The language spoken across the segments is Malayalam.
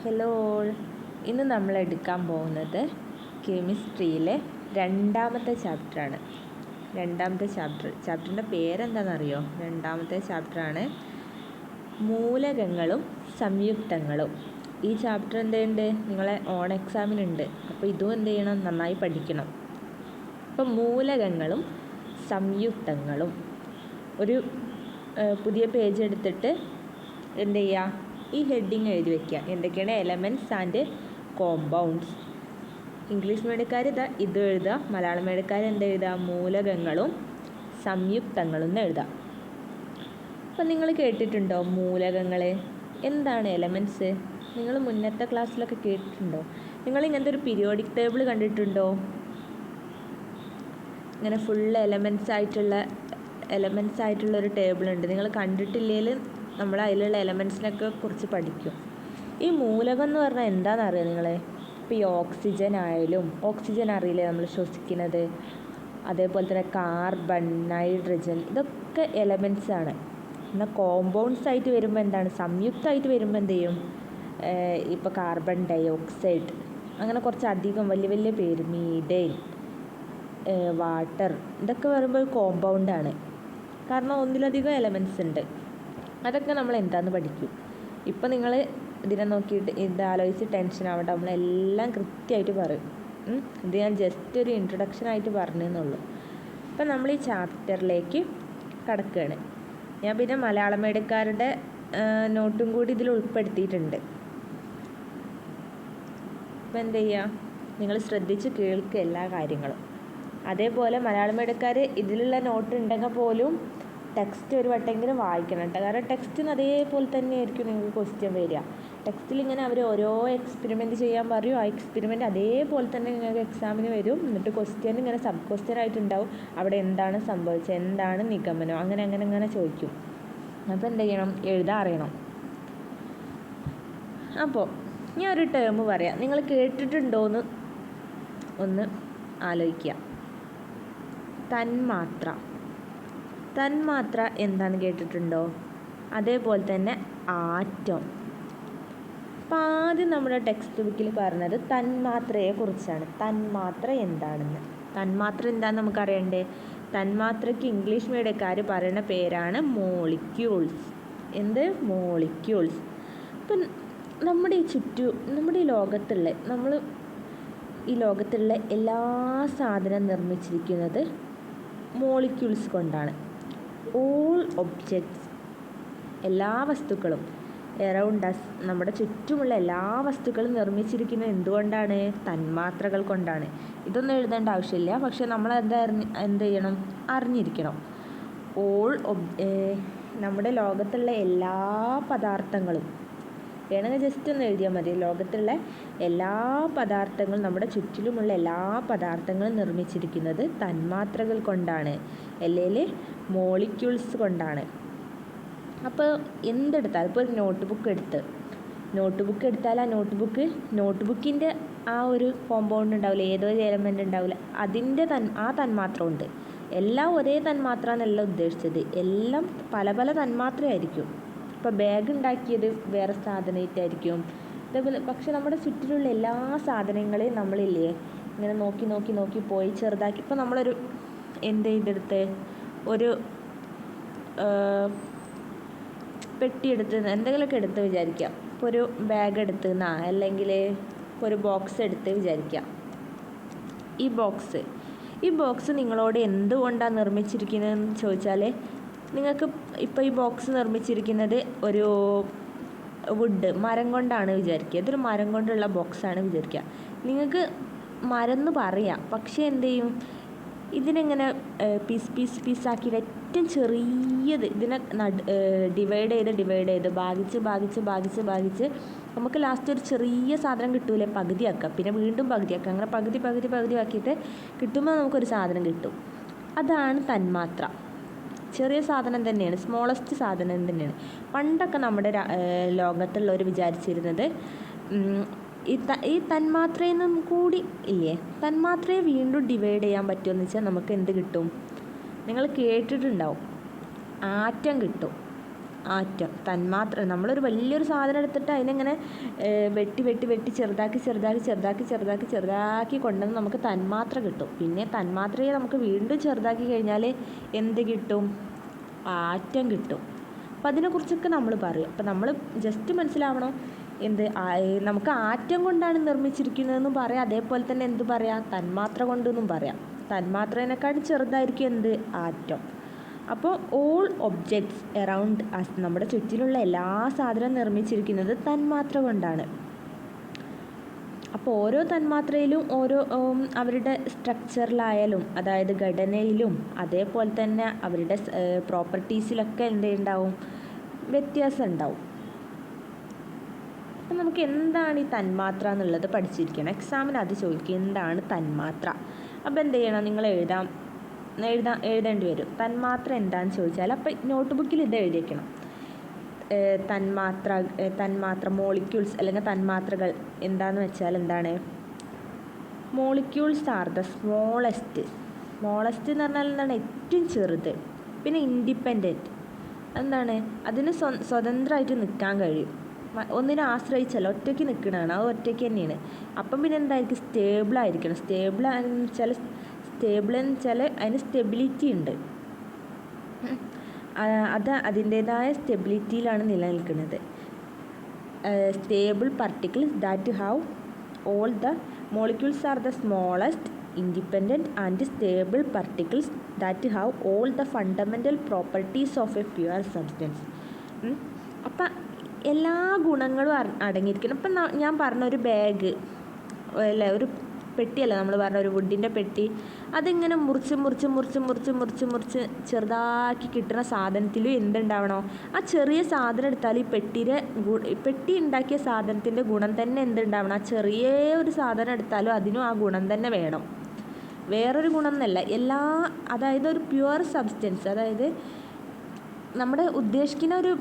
Hello all. ഇന്ന് നമ്മൾ എടുക്കാൻ പോകുന്നത് കെമിസ്ട്രിയിലെ രണ്ടാമത്തെ ചാപ്റ്ററാണ്. ചാപ്റ്ററിൻ്റെ പേരെന്താണെന്നറിയോ? രണ്ടാമത്തെ ചാപ്റ്ററാണ് മൂലകങ്ങളും സംയുക്തങ്ങളും. ഈ ചാപ്റ്റർ എന്തുണ്ട്? നിങ്ങളെ ഓൺ എക്സാമിനുണ്ട്. അപ്പോൾ ഇതും എന്ത് ചെയ്യണം? നന്നായി പഠിക്കണം. അപ്പോൾ മൂലകങ്ങളും സംയുക്തങ്ങളും ഒരു പുതിയ പേജ് എടുത്തിട്ട് എന്ത് ചെയ്യുക? ഈ ഹെഡിങ് എഴുതി വയ്ക്കുക. എന്തൊക്കെയാണ്? Elements and compounds. ഇംഗ്ലീഷ് മീഡിയക്കാർ ഇത് എഴുതുക. മലയാളം മീഡിയക്കാർ എന്ത് എഴുതുക? മൂലകങ്ങളും സംയുക്തങ്ങളും എന്ന് എഴുതുക. അപ്പം നിങ്ങൾ കേട്ടിട്ടുണ്ടോ മൂലകങ്ങൾ? എന്താണ് എലമെൻറ്റ്സ്? നിങ്ങൾ മുന്നത്തെ ക്ലാസ്സിലൊക്കെ കേട്ടിട്ടുണ്ടോ? നിങ്ങൾ ഇങ്ങനത്തെ ഒരു പീരിയോഡിക് ടേബിൾ കണ്ടിട്ടുണ്ടോ? ഇങ്ങനെ ഫുൾ എലമെൻറ്റ്സ് ആയിട്ടുള്ളൊരു ടേബിളുണ്ട്. നിങ്ങൾ കണ്ടിട്ടില്ലെങ്കിൽ നമ്മൾ അതിലുള്ള എലമെൻറ്റ്സിനൊക്കെ കുറിച്ച് പഠിക്കും. ഈ മൂലകം എന്ന് പറഞ്ഞാൽ എന്താണെന്ന് അറിയാം നിങ്ങൾ? ഇപ്പോൾ ഈ ഓക്സിജൻ ആയാലും, ഓക്സിജൻ അറിയില്ലേ നമ്മൾ ശ്വസിക്കുന്നത്? അതേപോലെ തന്നെ കാർബൺ, നൈട്രജൻ, ഇതൊക്കെ എലമെൻറ്റ്സ് ആണ്. എന്നാൽ കോമ്പൗണ്ട്സ് ആയിട്ട് വരുമ്പോൾ എന്താണ്? സംയുക്തമായിട്ട് വരുമ്പോൾ എന്ത് ചെയ്യും? ഇപ്പോൾ കാർബൺ ഡൈ ഓക്സൈഡ്, അങ്ങനെ കുറച്ച് അധികം വലിയ വലിയ പേര്, മീഥേൻ, വാട്ടർ, ഇതൊക്കെ വരുമ്പോൾ കോമ്പൗണ്ടാണ്. കാരണം ഒന്നിലധികം എലമെൻറ്റ്സ് ഉണ്ട്. അതൊക്കെ നമ്മൾ എന്താണെന്ന് പഠിക്കും. ഇപ്പം നിങ്ങൾ ഇതിനെ നോക്കിയിട്ട് ഇതാലോചിച്ച് ടെൻഷൻ ആവണ്ട. നമ്മളെല്ലാം കൃത്യമായിട്ട് പറയും. ഇത് ഞാൻ ജസ്റ്റ് ഒരു ഇൻട്രൊഡക്ഷനായിട്ട് പറഞ്ഞെന്നുള്ളൂ. അപ്പം നമ്മൾ ഈ ചാപ്റ്ററിലേക്ക് കടക്കുകയാണ്. ഞാൻ പിന്നെ മലയാളം മീഡിയക്കാരുടെ നോട്ടും കൂടി ഇതിൽ ഉൾപ്പെടുത്തിയിട്ടുണ്ട്. അപ്പം എന്ത് ചെയ്യുക? നിങ്ങൾ ശ്രദ്ധിച്ച് കേൾക്കുക എല്ലാ കാര്യങ്ങളും. അതേപോലെ മലയാളം മീഡിയക്കാർ ഇതിലുള്ള നോട്ട് ഉണ്ടെങ്കിൽ പോലും ടെക്സ്റ്റ് ഒരു വട്ടെങ്കിലും വായിക്കണം കേട്ടോ. കാരണം ടെക്സ്റ്റിന് അതേപോലെ തന്നെ ആയിരിക്കും നിങ്ങൾക്ക് ക്വസ്റ്റ്യൻ വരിക. ടെക്സ്റ്റിൽ ഇങ്ങനെ അവർ ഓരോ എക്സ്പെരിമെൻറ്റ് ചെയ്യാൻ പറയും. ആ എക്സ്പെരിമെൻറ്റ് അതേപോലെ തന്നെ നിങ്ങൾക്ക് എക്സാമിന് വരും. എന്നിട്ട് ക്വസ്റ്റ്യൻ ഇങ്ങനെ സബ് ക്വസ്റ്റ്യൻ ആയിട്ടുണ്ടാവും. അവിടെ എന്താണ് സംഭവിച്ചത്, എന്താണ് നിഗമനം, അങ്ങനെ ചോദിക്കും. അപ്പോൾ എന്ത് ചെയ്യണം? എഴുതാൻ അറിയണം. അപ്പോൾ ഞാൻ ഒരു ടേം പറയാം. നിങ്ങൾ കേട്ടിട്ടുണ്ടോയെന്ന് ഒന്ന് ആലോചിക്കുക. തന്മാത്ര എന്താണ് കേട്ടിട്ടുണ്ടോ? അതേപോലെ തന്നെ ആറ്റം. അപ്പം ആദ്യം നമ്മുടെ ടെക്സ്റ്റ് ബുക്കിൽ പറഞ്ഞത് തന്മാത്രയെക്കുറിച്ചാണ്. തന്മാത്ര എന്താണെന്ന്. തന്മാത്ര എന്താണെന്ന് നമുക്കറിയണ്ടേ? തന്മാത്രയ്ക്ക് ഇംഗ്ലീഷ് മീഡിയക്കാർ പറയുന്ന പേരാണ് മോളിക്യൂൾസ്. എന്ത്? മോളിക്യൂൾസ്. അപ്പം നമ്മുടെ ഈ ലോകത്തുള്ള എല്ലാ സാധനം നിർമ്മിച്ചിരിക്കുന്നത് മോളിക്യൂൾസ് കൊണ്ടാണ്. ഓൾ ഒബ്ജക്ട്സ്, എല്ലാ വസ്തുക്കളും, എറൗണ്ട് അസ്, നമ്മുടെ ചുറ്റുമുള്ള എല്ലാ വസ്തുക്കളും നിർമ്മിച്ചിരിക്കുന്നത് എന്തുകൊണ്ടാണ്? തന്മാത്രകൾ കൊണ്ടാണ്. ഇതൊന്നും എഴുതേണ്ട ആവശ്യമില്ല. പക്ഷെ നമ്മൾ എന്ത് ചെയ്യണം? അറിഞ്ഞിരിക്കണം. നമ്മുടെ ലോകത്തുള്ള എല്ലാ പദാർത്ഥങ്ങളും വേണമെങ്കിൽ ജസ്റ്റ് ഒന്ന് എഴുതിയാൽ മതി. ലോകത്തുള്ള എല്ലാ പദാർത്ഥങ്ങളും, നമ്മുടെ ചുറ്റിലുമുള്ള എല്ലാ പദാർത്ഥങ്ങളും നിർമ്മിച്ചിരിക്കുന്നത് തന്മാത്രകൾ കൊണ്ടാണ്, അല്ലെങ്കിൽ മോളിക്യൂൾസ് കൊണ്ടാണ്. അപ്പോൾ എന്തെടുത്താൽ, ഇപ്പോൾ ഒരു നോട്ട് ബുക്ക് എടുത്താൽ ആ നോട്ട് ബുക്കിൻ്റെ ആ ഒരു കോമ്പൗണ്ട് ഉണ്ടാവില്ല, ഏതോ ഒരു എലമെൻ്റ് ഉണ്ടാവില്ല, അതിൻ്റെ ആ തന്മാത്ര ഉണ്ട്. എല്ലാം ഒരേ തന്മാത്ര എന്നല്ല ഉദ്ദേശിച്ചത്. എല്ലാം പല പല തന്മാത്രയായിരിക്കും. ഇപ്പോൾ ബാഗ് ഉണ്ടാക്കിയത് വേറെ സാധനമായിട്ടായിരിക്കും. അതേപോലെ പക്ഷെ നമ്മുടെ ചുറ്റിലുള്ള എല്ലാ സാധനങ്ങളെയും നമ്മളില്ലേ ഇങ്ങനെ നോക്കി പോയി ചെറുതാക്കി. ഇപ്പോൾ നമ്മളൊരു എന്ത് ചെയ്തെടുത്ത് ഒരു പെട്ടി എടുത്ത് എന്തെങ്കിലുമൊക്കെ എടുത്ത് വിചാരിക്കുക. ഇപ്പോൾ ഒരു ബാഗ് എടുത്തുന്നാ, അല്ലെങ്കിൽ ഒരു ബോക്സ് എടുത്ത് വിചാരിക്കുക. ഈ ബോക്സ് നിങ്ങളോട് എന്തുകൊണ്ടാണ് നിർമ്മിച്ചിരിക്കുന്നതെന്ന് ചോദിച്ചാൽ, നിങ്ങൾക്ക് ഇപ്പോൾ ഈ ബോക്സ് നിർമ്മിച്ചിരിക്കുന്നത് ഒരു മരം കൊണ്ടാണ് വിചാരിക്കുക. ഇതൊരു മരം കൊണ്ടുള്ള ബോക്സാണ് വിചാരിക്കുക. നിങ്ങൾക്ക് മരം എന്ന് പറയാം. പക്ഷേ എന്ത് ചെയ്യും? ഇതിനെങ്ങനെ പീസാക്കിയിട്ട് ഏറ്റവും ചെറിയത് ഇതിനെ ഡിവൈഡ് ചെയ്ത് ഭാഗിച്ച് നമുക്ക് ലാസ്റ്റ് ഒരു ചെറിയ സാധനം കിട്ടൂലേ? പകുതിയാക്കുക, പിന്നെ വീണ്ടും പകുതിയാക്കുക, അങ്ങനെ പകുതി ആക്കിയിട്ട് കിട്ടുമ്പോൾ നമുക്കൊരു സാധനം കിട്ടും. അതാണ് തന്മാത്ര. ചെറിയ സാധനം തന്നെയാണ്, സ്മോളസ്റ്റ് സാധനം തന്നെയാണ്. പണ്ടൊക്കെ നമ്മുടെ ലോകത്തുള്ളവർ വിചാരിച്ചിരുന്നത് ഈ തന്മാത്രയിൽ നിന്നും കൂടി ഇല്ലേ, തന്മാത്രയെ വീണ്ടും ഡിവൈഡ് ചെയ്യാൻ പറ്റുമെന്ന് വെച്ചാൽ നമുക്ക് എന്ത് കിട്ടും? നിങ്ങൾ കേട്ടിട്ടുണ്ടാവും, ആറ്റം കിട്ടും. ആറ്റം. തന്മാത്ര, നമ്മളൊരു വലിയൊരു സാധനം എടുത്തിട്ട് അതിനെങ്ങനെ വെട്ടി വെട്ടി വെട്ടി ചെറുതാക്കി കൊണ്ടുവന്ന് നമുക്ക് തന്മാത്ര കിട്ടും. പിന്നെ തന്മാത്രയെ നമുക്ക് വീണ്ടും ചെറുതാക്കി കഴിഞ്ഞാൽ എന്ത് കിട്ടും? ആറ്റം കിട്ടും. അപ്പം അതിനെക്കുറിച്ചൊക്കെ നമ്മൾ പറയും. അപ്പം നമ്മൾ ജസ്റ്റ് മനസ്സിലാവണം നമുക്ക് ആറ്റം കൊണ്ടാണ് നിർമ്മിച്ചിരിക്കുന്നതെന്നും പറയാം, അതേപോലെ തന്നെ എന്ത് പറയാം? തന്മാത്ര കൊണ്ടെന്നും പറയാം. തന്മാത്രേനെക്കാളും ചെറുതായിരിക്കും എന്ത്? ആറ്റം. അപ്പോൾ ഓൾ ഒബ്ജക്ട്സ് എറൗണ്ട് അസ്, നമ്മുടെ ചുറ്റിലുള്ള എല്ലാ സാധനവും നിർമ്മിച്ചിരിക്കുന്നത് തന്മാത്ര കൊണ്ടാണ്. അപ്പോൾ ഓരോ തന്മാത്രയിലും ഓരോ അവരുടെ സ്ട്രക്ചറിലായാലും, അതായത് ഘടനയിലും അതേപോലെ തന്നെ അവരുടെ പ്രോപ്പർട്ടീസിലൊക്കെ എന്തുണ്ടാവും? വ്യത്യാസം ഉണ്ടാവും. അപ്പം നമുക്ക് എന്താണ് ഈ തന്മാത്ര എന്നുള്ളത് പഠിച്ചിരിക്കണം. എക്സാമിന് അത് ചോദിക്കും, എന്താണ് തന്മാത്ര. അപ്പോൾ എന്ത് ചെയ്യണം? നിങ്ങൾ എഴുതേണ്ടി വരും. തന്മാത്ര എന്താണെന്ന് ചോദിച്ചാൽ അപ്പോൾ നോട്ട് ബുക്കിൽ ഇത് എഴുതിയേക്കണം. തന്മാത്ര മോളിക്യൂൾസ് അല്ലെങ്കിൽ തന്മാത്രകൾ എന്താണെന്ന് വെച്ചാൽ എന്താണ്? മോളിക്യൂൾസ് ആർ ദ സ്മോളസ്റ്റ് എന്ന് പറഞ്ഞാൽ എന്താണ്? ഏറ്റവും ചെറുത്. പിന്നെ ഇൻഡിപെൻഡൻറ്റ് എന്താണ്? അതിന് സ്വതന്ത്രമായിട്ട് നിൽക്കാൻ കഴിയും, ഒന്നിനെ ആശ്രയിച്ചല്ല, ഒറ്റയ്ക്ക് നിൽക്കണതാണ്, അത് ഒറ്റയ്ക്ക് തന്നെയാണ്. അപ്പം പിന്നെ എന്തായിരിക്കും? സ്റ്റേബിളായിരിക്കണം. സ്റ്റേബിൾ എന്ന് വെച്ചാൽ അതിന് സ്റ്റെബിലിറ്റി ഉണ്ട്. അത് അതിൻ്റേതായ സ്റ്റെബിലിറ്റിയിലാണ് നിലനിൽക്കുന്നത്. Stable particles that have all the molecules are the smallest independent and stable particles that have all the fundamental properties of A pure substance. അപ്പം എല്ലാ ഗുണങ്ങളും അടങ്ങിയിരിക്കണം. ഇപ്പം ഞാൻ പറഞ്ഞ ഒരു ബാഗ് അല്ലേ, ഒരു പെട്ടിയല്ല നമ്മൾ പറഞ്ഞ ഒരു വുഡിൻ്റെ പെട്ടി, അതിങ്ങനെ മുറിച്ച് ചെറുതാക്കി കിട്ടുന്ന സാധനത്തിലും എന്തുണ്ടാവണോ? ആ ചെറിയ സാധനം എടുത്താൽ ഈ പെട്ടി ഉണ്ടാക്കിയ സാധനത്തിൻ്റെ ഗുണം തന്നെ എന്തുണ്ടാവണം? ആ ചെറിയ ഒരു സാധനം എടുത്താലും അതിനും ആ ഗുണം തന്നെ വേണം, വേറൊരു ഗുണം എന്നല്ല. അതായത് ഒരു പ്യുവർ സബ്സ്റ്റൻസ്, അതായത് നമ്മുടെ ഉദ്ദേശിക്കുന്ന ഒരു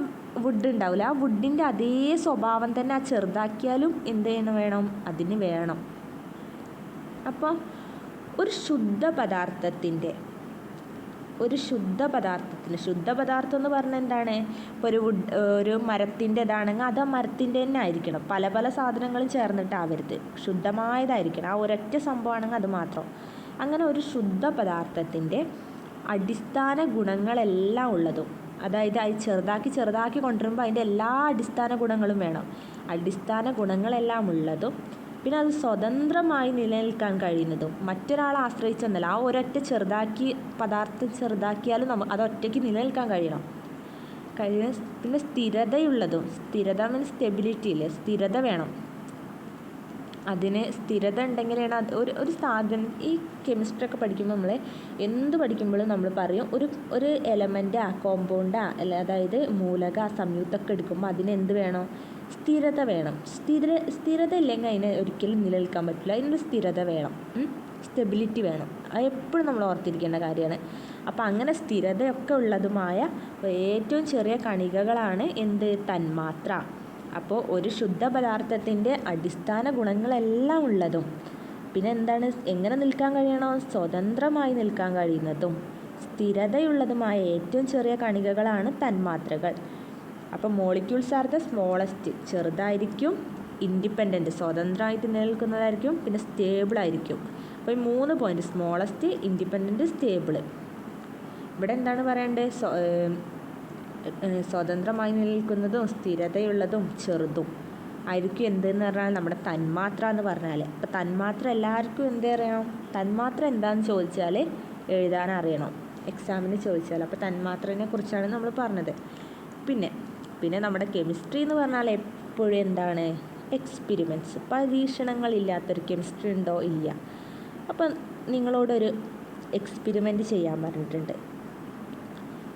വുഡ് ഉണ്ടാവില്ല, ആ വുഡിൻ്റെ അതേ സ്വഭാവം തന്നെ ആ ചെറുതാക്കിയാലും എന്ത് ചെയ്യണം? വേണം, അതിന് വേണം. അപ്പോൾ ഒരു ശുദ്ധ പദാർത്ഥത്തിന് ശുദ്ധ പദാർത്ഥം എന്ന് പറഞ്ഞാൽ എന്താണ്? ഇപ്പോൾ ഒരു മരത്തിൻ്റെ ഇതാണെങ്കിൽ അത് ആ മരത്തിൻ്റെ തന്നെ ആയിരിക്കണം, പല പല സാധനങ്ങളും ചേർന്നിട്ടാവരുത്, ശുദ്ധമായതായിരിക്കണം. ആ ഒരൊറ്റ സംഭവമാണെങ്കിൽ അത് മാത്രം. അങ്ങനെ ഒരു ശുദ്ധ പദാർത്ഥത്തിൻ്റെ അടിസ്ഥാന ഗുണങ്ങളെല്ലാം ഉള്ളതും, അതായത് അത് ചെറുതാക്കി കൊണ്ടുവരുമ്പോൾ അതിൻ്റെ എല്ലാ അടിസ്ഥാന ഗുണങ്ങളും വേണം. അടിസ്ഥാന ഗുണങ്ങളെല്ലാം ഉള്ളതും പിന്നെ അത് സ്വതന്ത്രമായി നിലനിൽക്കാൻ കഴിയുന്നതും, മറ്റൊരാളെ ആശ്രയിച്ചെന്നല്ല. ആ ഒരൊറ്റ പദാർത്ഥം ചെറുതാക്കിയാലും അത് ഒറ്റയ്ക്ക് നിലനിൽക്കാൻ കഴിയണം. പിന്നെ സ്ഥിരതയുള്ളതും, സ്ഥിരത മീൻസ് സ്റ്റെബിലിറ്റി ഇല്ലേ, സ്ഥിരത വേണം. അതിന് സ്ഥിരത ഉണ്ടെങ്കിലാണ് ഒരു സാധനം. ഈ കെമിസ്ട്രി ഒക്കെ പഠിക്കുമ്പോൾ നമ്മൾ എന്ത് പഠിക്കുമ്പോഴും നമ്മൾ പറയും ഒരു എലമെൻ്റ് കോമ്പൗണ്ടാ അല്ല, അതായത് മൂലക സംയുക്തമൊക്കെ എടുക്കുമ്പോൾ അതിന് എന്ത് വേണം? സ്ഥിരത വേണം. സ്ഥിരത ഇല്ലെങ്കിൽ അതിനെ ഒരിക്കലും നിലനിൽക്കാൻ പറ്റില്ല. അതിനൊരു സ്ഥിരത വേണം, സ്റ്റെബിലിറ്റി വേണം. അത് എപ്പോഴും നമ്മൾ ഓർത്തിരിക്കേണ്ട കാര്യമാണ്. അപ്പോൾ അങ്ങനെ സ്ഥിരതയൊക്കെ ഉള്ളതുമായ ഏറ്റവും ചെറിയ കണികകളാണ് എന്ത്? തന്മാത്ര. അപ്പോൾ ഒരു ശുദ്ധ പദാർത്ഥത്തിൻ്റെ അടിസ്ഥാന ഗുണങ്ങളെല്ലാം ഉള്ളതും പിന്നെ എന്താണ്? എങ്ങനെ നിൽക്കാൻ കഴിയണം? സ്വതന്ത്രമായി നിൽക്കാൻ കഴിയുന്നതും സ്ഥിരതയുള്ളതുമായ ഏറ്റവും ചെറിയ കണികകളാണ് തന്മാത്രകൾ. അപ്പോൾ മോളിക്യൂൾസ് ആർ ദ സ്മോളസ്റ്റ്, ചെറുതായിരിക്കും, ഇൻഡിപെൻഡൻറ്റ് സ്വതന്ത്രമായിട്ട് നിലനിൽക്കുന്നതായിരിക്കും, പിന്നെ സ്റ്റേബിളായിരിക്കും. അപ്പോൾ ഈ 3 പോയിൻറ്റ്: സ്മോളസ്റ്റ്, ഇൻഡിപെൻഡൻറ്റ്, സ്റ്റേബിൾ. ഇവിടെ എന്താണ് പറയേണ്ടത്? സ്വതന്ത്രമായി നിലനിൽക്കുന്നതും സ്ഥിരതയുള്ളതും ചെറുതും ആയിരിക്കും എന്തെന്ന് പറഞ്ഞാൽ നമ്മുടെ തന്മാത്ര എന്ന് പറഞ്ഞാൽ. അപ്പോൾ തന്മാത്ര എല്ലാവർക്കും എന്തറിയണം? തന്മാത്ര എന്താണെന്ന് ചോദിച്ചാൽ എഴുതാൻ അറിയണം, എക്സാമിന് ചോദിച്ചാൽ. അപ്പോൾ തന്മാത്രനെ കുറിച്ചാണ് നമ്മൾ പറഞ്ഞത്. പിന്നെ നമ്മുടെ കെമിസ്ട്രി എന്ന് പറഞ്ഞാൽ എപ്പോഴും എന്താണ്? എക്സ്പെരിമെൻറ്റ്സ്, പരീക്ഷണങ്ങളില്ലാത്തൊരു കെമിസ്ട്രി ഉണ്ടോ? ഇല്ല. അപ്പം നിങ്ങളോടൊരു എക്സ്പെരിമെൻറ്റ് ചെയ്യാൻ പറഞ്ഞിട്ടുണ്ട്.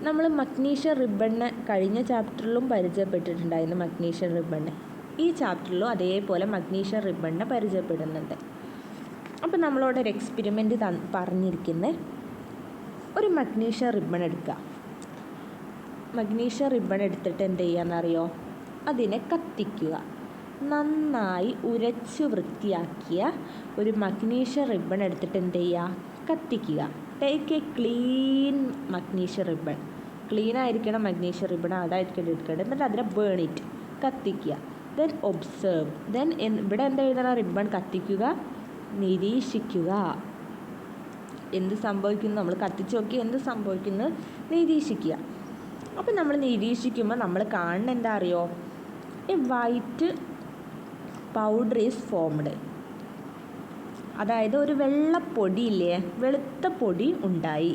നമ്മൾ മഗ്നീഷ്യം റിബണിനെ കഴിഞ്ഞ ചാപ്റ്ററിലും പരിചയപ്പെട്ടിട്ടുണ്ടായിരുന്നു. മഗ്നീഷ്യം റിബണ് ഈ ചാപ്റ്ററിലും അതേപോലെ മഗ്നീഷ്യം റിബണിനെ പരിചയപ്പെടുന്നുണ്ട്. അപ്പം നമ്മളോടൊരു എക്സ്പെരിമെൻറ്റ് പറഞ്ഞിരിക്കുന്നത് ഒരു മഗ്നീഷ്യം റിബൺ എടുക്കുക. മഗ്നീഷ്യം റിബൺ എടുത്തിട്ട് എന്ത് ചെയ്യാന്നറിയോ? അതിനെ കത്തിക്കുക. നന്നായി ഉരച്ച് വൃത്തിയാക്കിയ ഒരു മഗ്നീഷ്യം റിബൺ എടുത്തിട്ട് എന്ത് ചെയ്യുക? കത്തിക്കുക. Take a clean magnesium ribbon. Clean ആയിരിക്കണം മഗ്നീഷ്യം റിബൺ, അതായിരിക്കും എടുക്കേണ്ടത്. എന്നിട്ട് അതിനെ ബേൺ ഇറ്റ്, കത്തിക്കുക. ദെൻ ഒബ്സേർവ്, ദെൻ ഇവിടെ എന്താ എഴുതണം? റിബൺ കത്തിക്കുക, നിരീക്ഷിക്കുക. എന്ത് സംഭവിക്കുന്നു, നമ്മൾ കത്തിച്ച് നോക്കി എന്ത് സംഭവിക്കുന്നു നിരീക്ഷിക്കുക. അപ്പം നമ്മൾ നിരീക്ഷിക്കുമ്പോൾ നമ്മൾ കാണുന്ന എന്താ അറിയോ? A white powder is formed. അതായത് ഒരു വെള്ളപ്പൊടിയില്ലേ, വെളുത്ത പൊടി ഉണ്ടായി.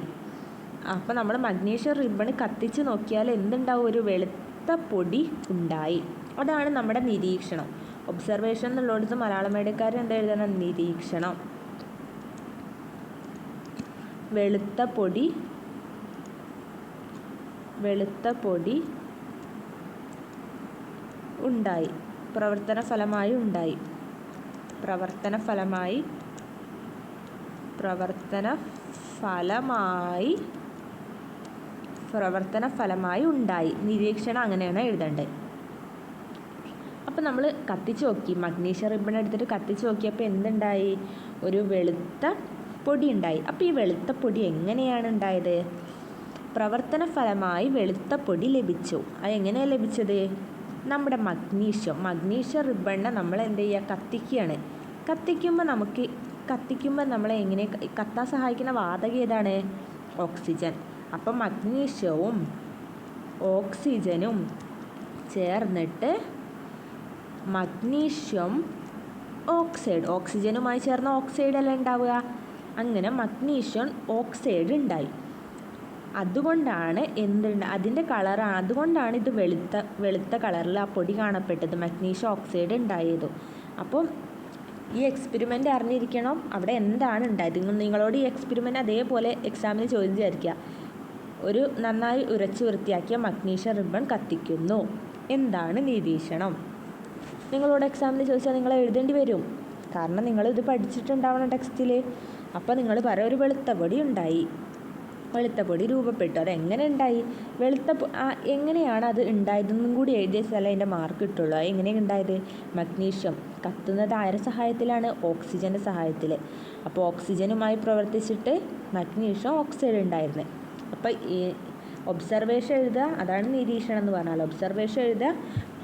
അപ്പോൾ നമ്മൾ മഗ്നീഷ്യം റിബൺ കത്തിച്ച് നോക്കിയാൽ എന്തുണ്ടാവും? ഒരു വെളുത്ത പൊടി ഉണ്ടായി. അതാണ് നമ്മുടെ നിരീക്ഷണം. ഒബ്സർവേഷൻ എന്നുള്ളടത്ത് മലയാളം മീഡിയക്കാർ എന്താ എഴുതണം? നിരീക്ഷണം. വെളുത്ത പൊടി ഉണ്ടായി, പ്രവർത്തന ഫലമായി ഉണ്ടായി. നിരീക്ഷണം അങ്ങനെയാണ് എഴുതേണ്ടത്. അപ്പോൾ നമ്മൾ കത്തിച്ച് നോക്കി, മഗ്നീഷ്യം റിബൺ എടുത്തിട്ട് കത്തിച്ച് നോക്കിയപ്പോൾ എന്തുണ്ടായി? ഒരു വെളുത്ത പൊടി ഉണ്ടായി. അപ്പോൾ ഈ വെളുത്ത പൊടി എങ്ങനെയാണ് ഉണ്ടായത്? പ്രവർത്തന ഫലമായി വെളുത്ത പൊടി ലഭിച്ചു. അത് എങ്ങനെയാണ് ലഭിച്ചത്? നമ്മുടെ മഗ്നീഷ്യം റിബണിനെ നമ്മൾ എന്ത് ചെയ്യുക? കത്തിക്കുകയാണ്. കത്തിക്കുമ്പോൾ നമ്മളെ എങ്ങനെ കത്താൻ സഹായിക്കുന്ന വാതകം ഏതാണ്? ഓക്സിജൻ. അപ്പം മഗ്നീഷ്യവും ഓക്സിജനും ചേർന്നിട്ട് മഗ്നീഷ്യം ഓക്സൈഡ്, ഓക്സിജനുമായി ചേർന്ന ഓക്സൈഡ് അല്ലേ ഉണ്ടാവുക? അങ്ങനെ മഗ്നീഷ്യം ഓക്സൈഡ് ഉണ്ടായി. അതുകൊണ്ടാണ് അതിൻ്റെ കളറാണ്, അതുകൊണ്ടാണ് ഇത് വെളുത്ത കളറിൽ ആ പൊടി കാണപ്പെട്ടത്, മഗ്നീഷ്യം ഓക്സൈഡ് ഉണ്ടായത്. അപ്പം ഈ എക്സ്പെരിമെൻ്റ് അറിഞ്ഞിരിക്കണം അവിടെ എന്താണ് ഉണ്ടായത്. നിങ്ങളോട് ഈ എക്സ്പെരിമെൻ്റ് അതേപോലെ എക്സാമിന് ചോദ്യം വിചാരിക്കുക. ഒരു നന്നായി ഉരച്ച് വൃത്തിയാക്കിയ മഗ്നീഷ്യം റിബൺ കത്തിക്കുന്നു. എന്താണ് നിരീക്ഷണം? നിങ്ങളോട് എക്സാമിന് ചോദിച്ചാൽ നിങ്ങൾ എഴുതേണ്ടി വരും. കാരണം നിങ്ങളിത് പഠിച്ചിട്ടുണ്ടാവണം ടെക്സ്റ്റിൽ. അപ്പോൾ നിങ്ങൾ പറയും ഒരു വെളുത്ത പൊടി ഉണ്ടായി, വെളുത്ത പൊടി രൂപപ്പെട്ടു. അതെങ്ങനെ ഉണ്ടായി? എങ്ങനെയാണ് അത് ഉണ്ടായതെന്നും കൂടി എഴുതിയ സ്ഥലം അതിൻ്റെ മാർക്ക് കിട്ടുള്ളൂ. അത് എങ്ങനെയാണ് ഉണ്ടായത്? മഗ്നീഷ്യം കത്തുന്നത് ആരുടെ സഹായത്തിലാണ്? ഓക്സിജൻ്റെ സഹായത്തിൽ. അപ്പോൾ ഓക്സിജനുമായി പ്രവർത്തിച്ചിട്ട് മഗ്നീഷ്യം ഓക്സൈഡ് ഉണ്ടായിരുന്നു. അപ്പോൾ ഈ ഒബ്സർവേഷൻ എഴുതുക, അതാണ് നിരീക്ഷണം എന്ന് പറഞ്ഞാൽ. ഒബ്സർവേഷൻ എഴുതുക,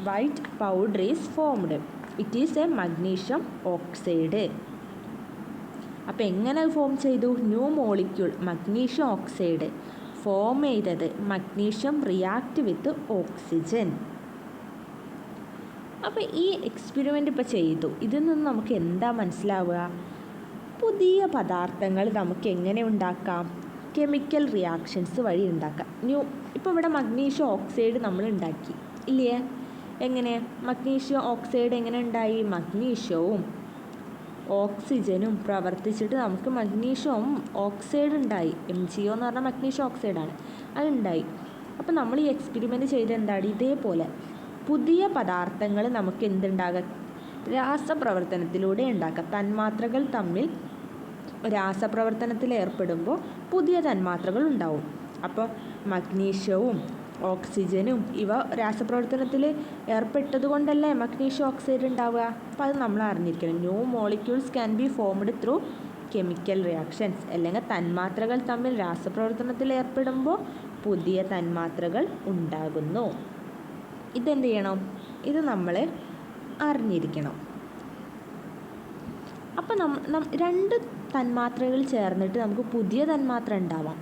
white powder is formed, it is A magnesium oxide. അപ്പോൾ എങ്ങനെ ഫോം ചെയ്തു? New molecule magnesium oxide form ചെയ്തത് മഗ്നീഷ്യം റിയാക്ട് വിത്ത് ഓക്സിജൻ. അപ്പോൾ ഈ എക്സ്പെരിമെൻ്റ് ഇപ്പോൾ ചെയ്തു. ഇതിൽ നിന്ന് നമുക്ക് എന്താ മനസ്സിലാവുക? പുതിയ പദാർത്ഥങ്ങൾ നമുക്ക് എങ്ങനെ ഉണ്ടാക്കാം? കെമിക്കൽ റിയാക്ഷൻസ് വഴി ഉണ്ടാക്കാം. ഇപ്പോൾ ഇവിടെ മഗ്നീഷ്യം ഓക്സൈഡ് നമ്മൾ ഉണ്ടാക്കി ഇല്ലേ? എങ്ങനെ മഗ്നീഷ്യം ഓക്സൈഡ് എങ്ങനെ ഉണ്ടായി? മഗ്നീഷ്യവും ഓക്സിജനും പ്രവർത്തിച്ചിട്ട് നമുക്ക് മഗ്നീഷ്യം ഓക്സൈഡ് ഉണ്ടായി. MgO എന്ന് പറഞ്ഞാൽ മഗ്നീഷ്യം ഓക്സൈഡാണ്, അതുണ്ടായി. അപ്പോൾ നമ്മൾ ഈ എക്സ്പെരിമെൻ്റ് ചെയ്ത് എന്താണ്? ഇതേപോലെ പുതിയ പദാർത്ഥങ്ങൾ നമുക്ക് എന്തുണ്ടാകാം? രാസപ്രവർത്തനത്തിലൂടെ ഉണ്ടാക്കാം. തന്മാത്രകൾ തമ്മിൽ രാസപ്രവർത്തനത്തിൽ ഏർപ്പെടുമ്പോൾ പുതിയ തന്മാത്രകൾ ഉണ്ടാവും. അപ്പോൾ മഗ്നീഷ്യവും ഓക്സിജനും ഇവ രാസപ്രവർത്തനത്തിൽ ഏർപ്പെട്ടത് കൊണ്ടല്ലേ മഗ്നീഷ്യം ഓക്സൈഡ് ഉണ്ടാവുക. അപ്പോൾ അത് നമ്മൾ അറിഞ്ഞിരിക്കണം. New molecules can be formed through chemical reactions. അല്ലെങ്കിൽ തന്മാത്രകൾ തമ്മിൽ രാസപ്രവർത്തനത്തിൽ ഏർപ്പെടുമ്പോൾ പുതിയ തന്മാത്രകൾ ഉണ്ടാകുന്നു. ഇതെന്ത് ചെയ്യണം? ഇത് നമ്മൾ അറിഞ്ഞിരിക്കണം. അപ്പോൾ രണ്ട് തന്മാത്രകൾ ചേർന്നിട്ട് നമുക്ക് പുതിയ തന്മാത്ര ഉണ്ടാവാം.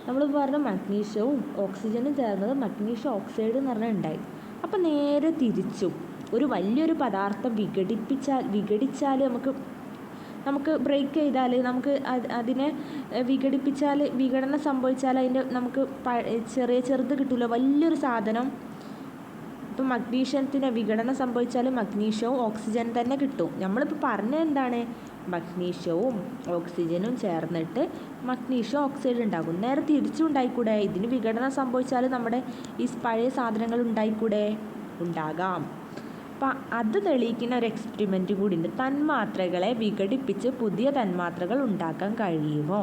നമ്മൾ പറഞ്ഞ മഗ്നീഷ്യവും ഓക്സിജനും ചേർന്നത് മഗ്നീഷ്യം ഓക്സൈഡ് എന്ന് പറഞ്ഞാൽ ഉണ്ടായി. അപ്പോൾ നേരെ തിരിച്ചും ഒരു വലിയൊരു പദാർത്ഥം വിഘടിച്ചാൽ നമുക്ക് ബ്രേക്ക് ചെയ്താൽ നമുക്ക് അതിനെ വിഘടിപ്പിച്ചാൽ വിഘടനം സംഭവിച്ചാൽ അതിൻ്റെ നമുക്ക് ചെറുത് കിട്ടില്ല, വലിയൊരു സാധനം. ഇപ്പം മഗ്നീഷ്യത്തിന് വിഘടനം സംഭവിച്ചാൽ മഗ്നീഷ്യവും ഓക്സിജൻ തന്നെ കിട്ടും. നമ്മളിപ്പോൾ പറഞ്ഞത് എന്താണ്? മഗ്നീഷ്യവും ഓക്സിജനും ചേർന്നിട്ട് മഗ്നീഷ്യം ഓക്സൈഡ് ഉണ്ടാകും. നേരെ തിരിച്ചും ഉണ്ടായിക്കൂടെ? ഇതിന് വിഘടനം സംഭവിച്ചാൽ നമ്മുടെ ഈ പഴയ സാധനങ്ങൾ ഉണ്ടായിക്കൂടെ? ഉണ്ടാകാം. അപ്പം അത് തെളിയിക്കുന്ന ഒരു എക്സ്പെരിമെൻറ്റ് കൂടി ഉണ്ട്. തന്മാത്രകളെ വിഘടിപ്പിച്ച് പുതിയ തന്മാത്രകൾ ഉണ്ടാക്കാൻ കഴിയുമോ?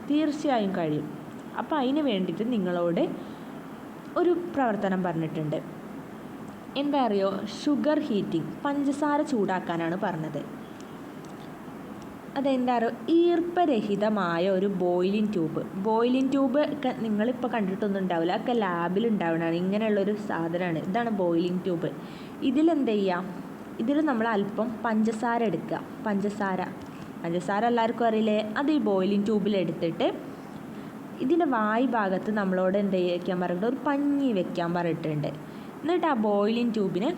തീർച്ചയായും കഴിയും. അപ്പോൾ അതിന് വേണ്ടിയിട്ട് നിങ്ങളോട് ഒരു പ്രവർത്തനം പറഞ്ഞിട്ടുണ്ട്. എന്താ അറിയോ? ഷുഗർ ഹീറ്റിംഗ്, പഞ്ചസാര ചൂടാക്കാനാണ് പറഞ്ഞത്. അതെന്താ പറയുക, ഈർപ്പരഹിതമായ ഒരു ബോയിലിംഗ് ട്യൂബ് ഒക്കെ നിങ്ങളിപ്പോൾ കണ്ടിട്ടൊന്നും ഉണ്ടാവില്ല, അതൊക്കെ ലാബിൽ ഉണ്ടാവുന്നതാണ്. ഇങ്ങനെയുള്ളൊരു സാധനമാണ്, ഇതാണ് ബോയിലിംഗ് ട്യൂബ്. ഇതിലെന്ത് ചെയ്യാം, ഇതിൽ നമ്മൾ അല്പം പഞ്ചസാര എടുക്കുക. പഞ്ചസാര എല്ലാവർക്കും അറിയില്ലേ, അത് ഈ ബോയിലിംഗ് ട്യൂബിൽ എടുത്തിട്ട് ഇതിൻ്റെ വായ് ഭാഗത്ത് നമ്മളോട് എന്ത് വയ്ക്കാൻ പറഞ്ഞിട്ടുണ്ട്, ഒരു പഞ്ഞി വെക്കാൻ പറഞ്ഞിട്ടുണ്ട്. എന്നിട്ട് ആ ബോയിലിംഗ് ട്യൂബിനെ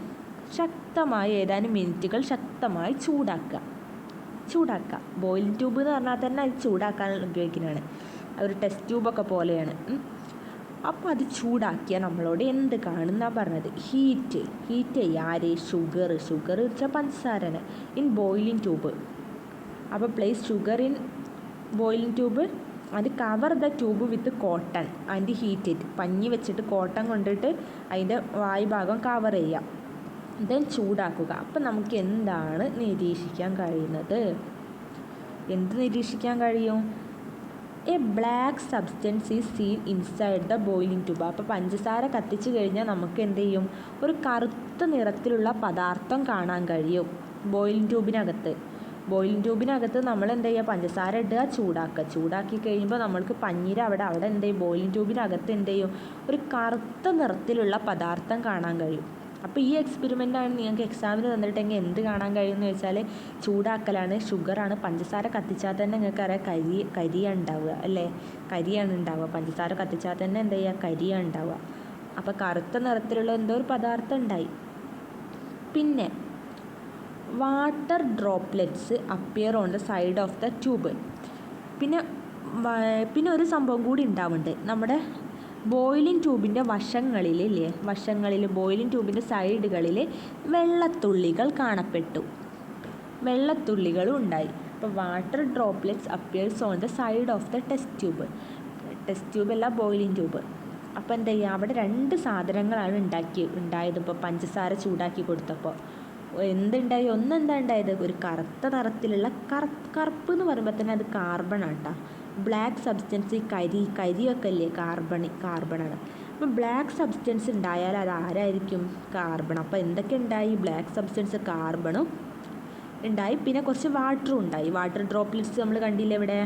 ശക്തമായി ഏതാനും മിനിറ്റുകൾ ശക്തമായി ചൂടാക്കുക. ബോയിലിംഗ് ട്യൂബ് എന്ന് പറഞ്ഞാൽ തന്നെ അത് ചൂടാക്കാൻ ഉപയോഗിക്കുന്നതാണ്, ഒരു ടെസ്റ്റ് ട്യൂബൊക്കെ പോലെയാണ്. അപ്പോൾ അത് ചൂടാക്കിയാൽ നമ്മളോട് എന്ത് കാണുന്ന പറഞ്ഞത്, ഹീറ്റ് ചെയ്യുക. ആര്? ഷുഗർ വെച്ചാൽ പഞ്ചസാരന് ഇൻ ബോയിലിംഗ് ട്യൂബ്. അപ്പോൾ place sugar in boiling tube and cover the tube with cotton and heat it. പഞ്ഞി വെച്ചിട്ട് കോട്ടൺ കൊണ്ടിട്ട് അതിൻ്റെ വായു ഭാഗം കവർ ചെയ്യാം. ദെൻ ചൂടാക്കുക. അപ്പം നമുക്ക് എന്താണ് നിരീക്ഷിക്കാൻ കഴിയുന്നത്? എന്ത് നിരീക്ഷിക്കാൻ കഴിയും? A black substance is seen inside the boiling tube. അപ്പോൾ പഞ്ചസാര കത്തിച്ച് കഴിഞ്ഞാൽ നമുക്ക് എന്ത് ചെയ്യും, ഒരു കറുത്ത നിറത്തിലുള്ള പദാർത്ഥം കാണാൻ കഴിയും ബോയിലിംഗ് ട്യൂബിനകത്ത് നമ്മൾ എന്ത് ചെയ്യുക, പഞ്ചസാര ഇടുക, ചൂടാക്കി കഴിയുമ്പോൾ നമ്മൾക്ക് പഞ്ഞീര് അവിടെ എന്ത് ചെയ്യും, ബോയിലിംഗ് ട്യൂബിനകത്ത് എന്ത് ചെയ്യും, ഒരു കറുത്ത നിറത്തിലുള്ള പദാർത്ഥം കാണാൻ കഴിയും. അപ്പോൾ ഈ എക്സ്പെരിമെൻ്റാണ് നിങ്ങൾക്ക് എക്സാമിന് തന്നിട്ടെങ്കിൽ എന്ത് കാണാൻ കഴിയുമെന്ന് വെച്ചാൽ ചൂടാക്കലാണ്, ഷുഗറാണ്. പഞ്ചസാര കത്തിച്ചാൽ തന്നെ നിങ്ങൾക്ക് അറിയാം കരിയാണ് ഉണ്ടാവുക അല്ലേ, കരിയാണ് ഉണ്ടാവുക. പഞ്ചസാര കത്തിച്ചാൽ തന്നെ എന്ത് ചെയ്യുക, കരിയാണ് ഉണ്ടാവുക. അപ്പോൾ കറുത്ത നിറത്തിലുള്ള എന്തോ ഒരു പദാർത്ഥം ഉണ്ടായി. പിന്നെ water droplets appear on the side of the tube. പിന്നെ ഒരു സംഭവം കൂടി ഉണ്ടാവുന്നുണ്ട്. നമ്മുടെ ബോയിലിംഗ് ട്യൂബിൻ്റെ വശങ്ങളിൽ ബോയിലിംഗ് ട്യൂബിൻ്റെ സൈഡുകളിൽ വെള്ളത്തുള്ളികൾ കാണപ്പെട്ടു, വെള്ളത്തുള്ളികളും ഉണ്ടായി. അപ്പോൾ water droplets appears on the side of the test tube അല്ല ബോയിലിംഗ് ട്യൂബ്. അപ്പോൾ എന്താ ചെയ്യുക, അവിടെ രണ്ട് സാധനങ്ങളാണ് ഉണ്ടായത്. ഇപ്പോൾ പഞ്ചസാര ചൂടാക്കി കൊടുത്തപ്പോൾ എന്തുണ്ടായി, ഒന്നെന്താ ഉണ്ടായത്, ഒരു കറുത്ത നിറത്തിലുള്ള കറുപ്പ് എന്ന് പറയുമ്പോൾ തന്നെ അത് കാർബൺ ആട്ടോ. ബ്ലാക്ക് സബ്സ്റ്റൻസ്, കരിയൊക്കെ അല്ലേ, കാർബണാണ്. അപ്പം ബ്ലാക്ക് സബ്സ്റ്റൻസ് ഉണ്ടായാൽ അത് ആരായിരിക്കും, കാർബൺ. അപ്പോൾ എന്തൊക്കെ ഉണ്ടായി, ബ്ലാക്ക് സബ്സ്റ്റൻസ് കാർബണും ഉണ്ടായി, പിന്നെ കുറച്ച് വാട്ടറും ഉണ്ടായി. വാട്ടർ ഡ്രോപ്ലെറ്റ്സ് നമ്മൾ കണ്ടില്ലേ,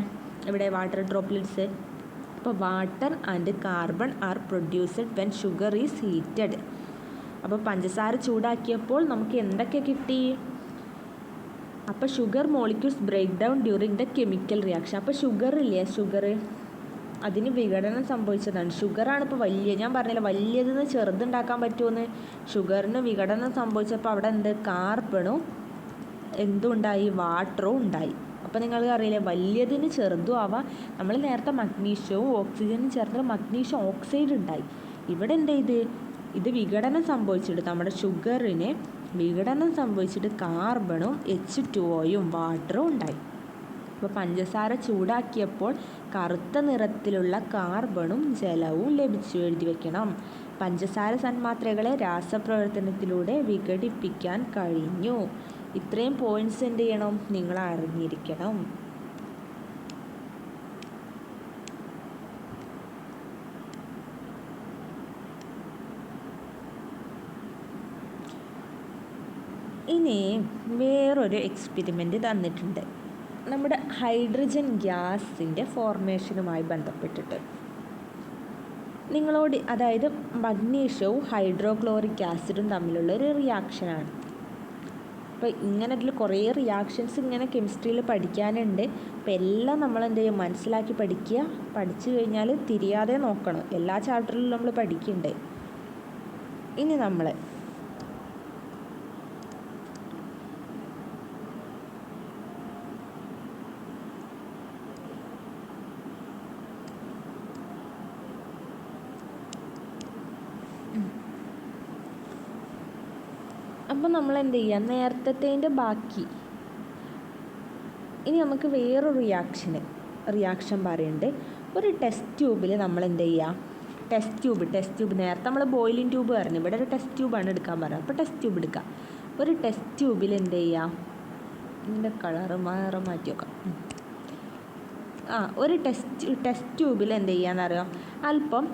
ഇവിടെ വാട്ടർ ഡ്രോപ്ലെറ്റ്സ്. അപ്പോൾ water and carbon are produced when sugar is heated. അപ്പോൾ പഞ്ചസാര ചൂടാക്കിയപ്പോൾ നമുക്ക് എന്തൊക്കെ കിട്ടി, അപ്പോൾ sugar molecules break down during the chemical reaction. അപ്പോൾ ഷുഗർ അതിന് വിഘടനം സംഭവിച്ചതാണ്. ഷുഗറാണ് ഇപ്പോൾ ഞാൻ പറഞ്ഞില്ല വലിയതെന്ന് ചെറുതുണ്ടാക്കാൻ പറ്റുമെന്ന്. ഷുഗറിന് വിഘടനം സംഭവിച്ചപ്പോൾ അവിടെ കാർബണും എന്തുണ്ടായി, വാട്ടറും ഉണ്ടായി. അപ്പോൾ നിങ്ങൾക്ക് അറിയില്ലേ, വലിയതിന് ചെറുതും ആവാം. നമ്മൾ നേരത്തെ മഗ്നീഷ്യവും ഓക്സിജനും ചേർത്ത് മഗ്നീഷ്യം ഓക്സൈഡ് ഉണ്ടായി. ഇവിടെ ഇത് വിഘടനം സംഭവിച്ചിട്ട് നമ്മുടെ ഷുഗറിന് വിഘടനം സംഭവിച്ചിട്ട് കാർബണും H2Oയും വാട്ടറും ഉണ്ടായി. അപ്പോൾ പഞ്ചസാര ചൂടാക്കിയപ്പോൾ കറുത്ത നിറത്തിലുള്ള കാർബണും ജലവും ലഭിച്ചു. എഴുതി വയ്ക്കണം. പഞ്ചസാര തന്മാത്രകളെ രാസപ്രവർത്തനത്തിലൂടെ വിഘടിപ്പിക്കാൻ കഴിഞ്ഞു. ഇത്രയും പോയിന്റ്സ് എന്ത് ചെയ്യണം, നിങ്ങൾ അറിഞ്ഞിരിക്കണം. ഇനി വേറൊരു എക്സ്പെരിമെൻ്റ് തന്നിട്ടുണ്ട്, നമ്മുടെ ഹൈഡ്രജൻ ഗ്യാസിൻ്റെ ഫോർമേഷനുമായി ബന്ധപ്പെട്ടിട്ട്. നിങ്ങളോട് അതായത് മഗ്നീഷ്യവും ഹൈഡ്രോക്ലോറിക് ആസിഡും തമ്മിലുള്ള ഒരു റിയാക്ഷനാണ്. അപ്പോൾ ഇങ്ങനെ ഇതിൽ കുറേ റിയാക്ഷൻസ് ഇങ്ങനെ കെമിസ്ട്രിയിൽ പഠിക്കാനുണ്ട്. അപ്പോൾ എല്ലാം നമ്മൾ എന്ത് ചെയ്യും, മനസ്സിലാക്കി പഠിച്ചു കഴിഞ്ഞാൽ തിരിയാതെ നോക്കണം. എല്ലാ ചാപ്റ്ററിലും നമ്മൾ പഠിക്കുന്നുണ്ട്. ഇനി നമ്മൾ അപ്പോൾ നമ്മൾ എന്ത് ചെയ്യുക, നേരത്തേൻ്റെ ബാക്കി ഇനി നമുക്ക് വേറൊരു റിയാക്ഷൻ പറയുന്നുണ്ട്. ഒരു ടെസ്റ്റ് ട്യൂബിൽ നമ്മൾ എന്ത് ചെയ്യുക, ടെസ്റ്റ് ട്യൂബ് നേരത്തെ നമ്മൾ ബോയിലിംഗ് ട്യൂബ് പറഞ്ഞു, ഇവിടെ ഒരു ടെസ്റ്റ് ട്യൂബാണ് എടുക്കാൻ പറയുക. അപ്പോൾ ടെസ്റ്റ് ട്യൂബ് എടുക്കുക. ഒരു ടെസ്റ്റ് ട്യൂബിൽ എന്ത് ചെയ്യുക, ഇതിൻ്റെ കളറ് മാറ്റി വെക്കാം. ഒരു ടെസ്റ്റ് ട്യൂബിൽ എന്ത് ചെയ്യാന്ന് അറിയാം, അല്പം